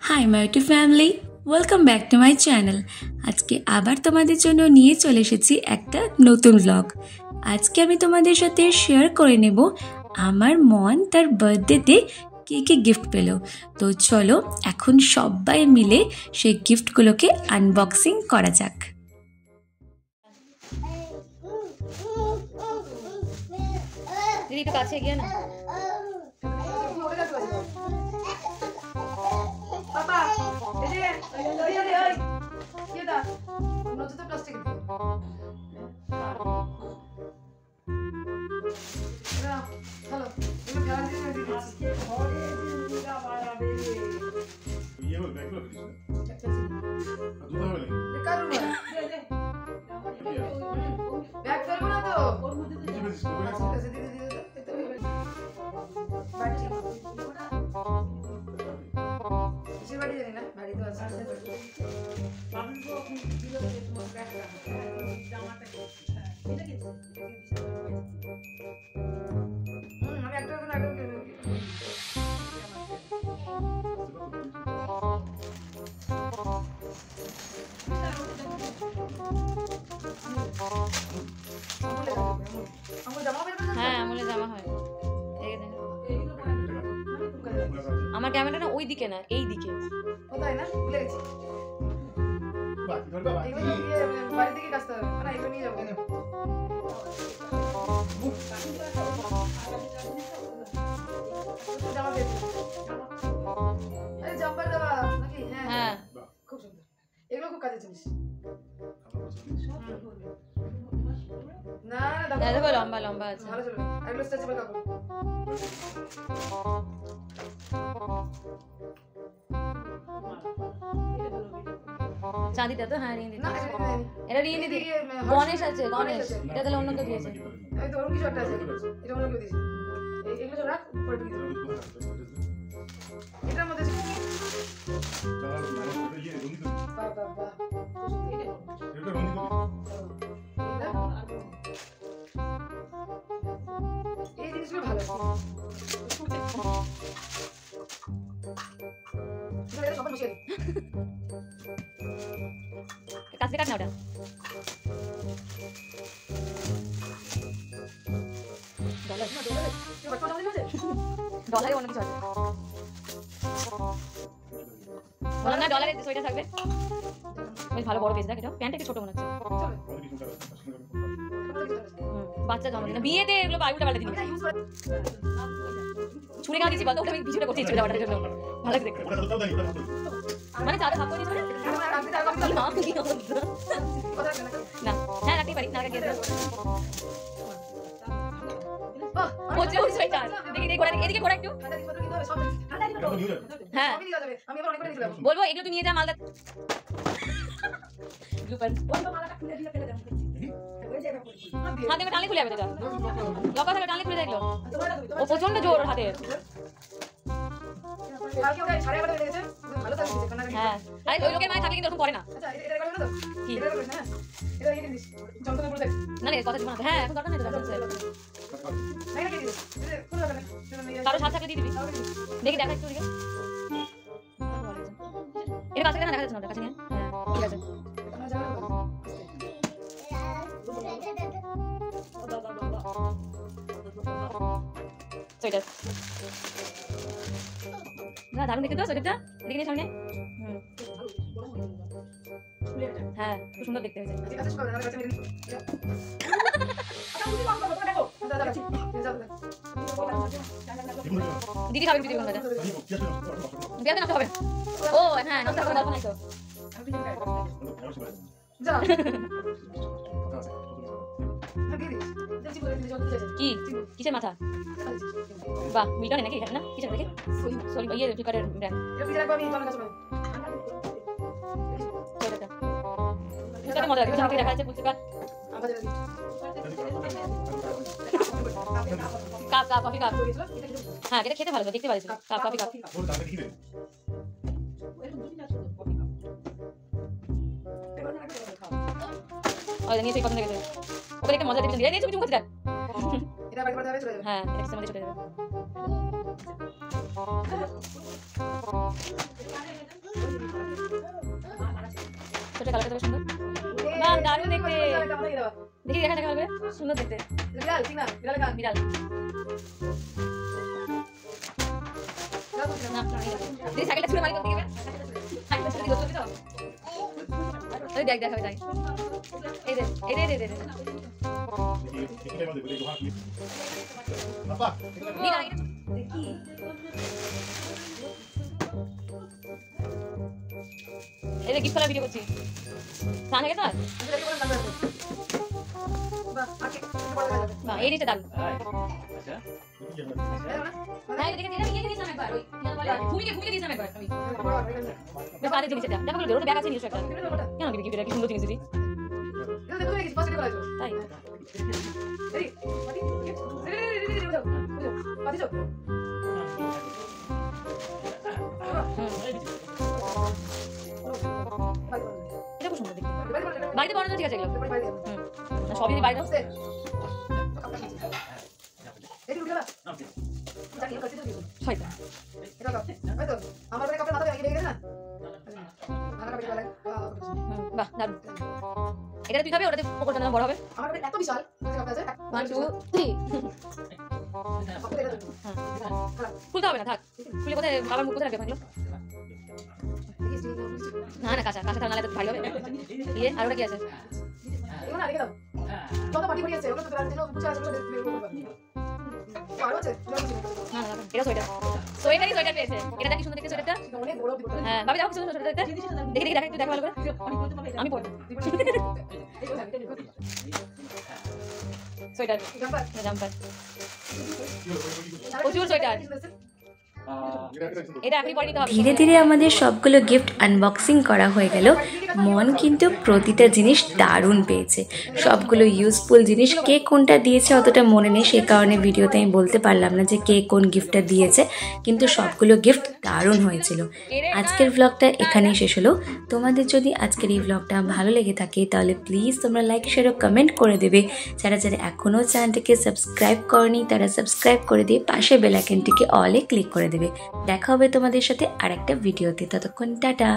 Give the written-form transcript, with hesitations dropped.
High my to family, welcome back to my channel. আজকে আবার তোমাদের জন্য নিয়ে চলে এসেছি একটা নতুন ব্লগ। আজকে আমি তোমাদের সাথে শেয়ার করে নেব আমার মন তার বার্থডেতে কী কী গিফট পেল। তো চলো এখন সবাই মিলে সেই গিফটগুলোকে আনবক্সিং করা যাক। দিদি একটু কাছে গিয়ে না পাপা প্লাস্টিক হ্যাঁ আমলে জামা হয়। আমার ক্যামেরা না ওই দিকে না এই দিকে কোথায় না ভুলে গেছি বাড়ি থেকে কাজতে হবে না এগুলো নিয়ে যাবো জামা পেয়েছি আরে জাম্পার দেওয়া নাকি হ্যাঁ খুব সুন্দর এগুলো খুব কাজে জিনিস না না দেখো লম্বা লম্বা আছে ভালো চলবে আর এগুলো স্ট্রেচেবল কাপড় চাঁদিটা তো হ্যাঁ রিং দিতে এটা রিং দিদি গণেশ আছে গণেশ এটা তাহলে অন্য কেউ দিয়েছে আমি তো ওর কিছু একটা আছে এটা অন্য কেউ দিয়েছে এগুলো সব রাখ পরে দিই এটার মধ্যে এই জিনিসগুলো ভালো কাছে কাট না ওটা ডলারে অন্য কিছু আছে বললাম না ডলারে সোয়েটার থাকবে বেশ ভালো বড় পেজ দেখ এটা প্যান্ট একটু ছোট মনে হচ্ছে বাচ্চা জন্মদিন বিয়েতে এগুলো উল্টা পাল্টা জিনিস ছুঁড়ে গেল দিচ্ছি বলতো ওটা আমি ভিডিওটা করতে ইচ্ছে ওটার জন্য ভালো লাগে দেখতে মানে চাটা ভাগ করে দিয়েছ না হ্যাঁ রাখতেই পারি না রাখা গিয়ে প্রচুর সোয়েটার দেখি দেখি ঘোরা এদিকে ঘোরা একটু হ্যাঁ বলবো এগুলো তুই নিয়ে যা মালদা হাতে টানলে খুলে যাবে তো লকা থাকে টানলে খুলে দেখলো ও প্রচন্ড জোর হাতে হ্যাঁ আরে ওই লোকের মায়ের থাকলে কিন্তু ওরকম করে না কি না না কথা জীবন হ্যাঁ এখন দরকার নেই তো কারো সাথে থাকলে দিয়ে দিবি দেখি দেখা একটু দিকে এটা কাছে দেখা যাচ্ছে না কাছে নিয়ে হ্যাঁ ঠিক আছে সোয়েটার না দারুণ দেখতে তো সোয়েটারটা দেখে নিয়ে সামনে হ্যাঁ খুব সুন্দর দেখতে হয়েছে দিদি খাবে দিদি কোনটা বিয়াতে নষ্ট হবে ও হ্যাঁ নষ্ট হবে গল্প নাই তো কি কিসের মাথা বাহ মিল্টনে নাকি না কিসের দেখি সরি ইয়ে ফ্লিপকার্টের ব্র্যান্ড ফ্লিপকার্টে মজা লাগে সামনে দেখা যাচ্ছে Flipkart cup cup coffee cup হ্যাঁ এটা খেতে ভালো দেখতে ভালো ছিল কাপ কফি কাপ ওই নিয়ে সেই পছন্দ গেছে ওকে দেখতে মজা দিবি নিয়ে তুমি কোথায় এটা বাইরে পড়তে হবে চলে যাবে হ্যাঁ এটা কিসের মধ্যে চলে যাবে সেটা কালারটা সুন্দর। বাহ দারুণ দেখতে। দেখি দেখা দেখা হবে সুন্দর দেখতে। বিড়াল ঠিক না? বিড়াল কান বিড়াল। না দেখি সাইকেলটা ছুঁড়ে মারি কোন দিকে? সাইকেলটা ছুঁড়ে দিও তো। ওই দেখ দেখা হবে তাই। এই দে এই দে দে দে। বাবা দেখি এই গিফট করার ভিডিও করছি সামনে গেছে না এই নিচে দাঁড়ান আচ্ছা হ্যাঁ দেখে নিয়ে নিয়ে দিয়েছিলাম একবার ওই ঘুমিয়ে দিয়েছিলাম একবার আমি বেশ ভালো জিনিস এটা দেখো ওটা ব্যাগ আছে নিয়ে একটা কেন গিফট এটা কি সুন্দর জিনিস দিই এটা দেখো দেখি পাশে করা আছে তাই এই পাতি চো এটা খুব সুন্দর দেখতে বাড়িতে বানানো ঠিক আছে এগুলো না সবই বাড়িতে হচ্ছে এই উঠে না জানি করতে দিও শয়তান এটা দাও এই তো আমার ব্রেক আপনার মাথা লাগিয়ে গেছে না আলাদা বেরিয়ে গেল বাহ দারুণ এটা তুই খাবে ওটাতে পকোড়া না বড় হবে আমার ব্রেক এত বিশাল আছে 1 2 3 খুলতে হবে না থাক খুলে কোথায় বাবার মুখ কোথায় রাখবে ভালো না না কাঁচা কাঁচা নালে তো ভাই হবে ইয়ে আর ওটা কি আছে এগুলো না রেখে দাও কত পাটি পড়ি আছে ওগুলো তো গ্রাম দিনো বুঝা আছে ওগুলো বের করব আর আছে না না এটা সোয়েটারই সোয়েটার পেয়েছে এটা কি সুন্দর দেখতে সোয়েটারটা অনেক বড় হ্যাঁ ভাবি দেখো সুন্দর সোয়েটারটা দেখি দেখি দেখা একটু দেখা ভালো করে আমি পড়ব সোয়েটার জাম্পার প্রচুর সোয়েটার ধীরে ধীরে আমাদের সবগুলো গিফট আনবক্সিং করা হয়ে গেল মন কিন্তু প্রতিটা জিনিস দারুণ পেয়েছে সবগুলো ইউজফুল জিনিস কে কোনটা দিয়েছে অতটা মনে নেই সে কারণে ভিডিওতে আমি বলতে পারলাম না যে কে কোন গিফটটা দিয়েছে কিন্তু সবগুলো গিফট দারুণ হয়েছিল আজকের ব্লগটা এখানেই শেষ হলো তোমাদের যদি আজকের এই ব্লগটা ভালো লেগে থাকে তাহলে প্লিজ তোমরা লাইক শেয়ার ও কমেন্ট করে দেবে যারা যারা এখনও চ্যানেলটিকে সাবস্ক্রাইব করনি তারা সাবস্ক্রাইব করে দিয়ে পাশে বেল আইকনটিকে অলে ক্লিক করে দেবে দেখা হবে তোমাদের সাথে আরেকটা ভিডিওতে ততক্ষণ টাটা।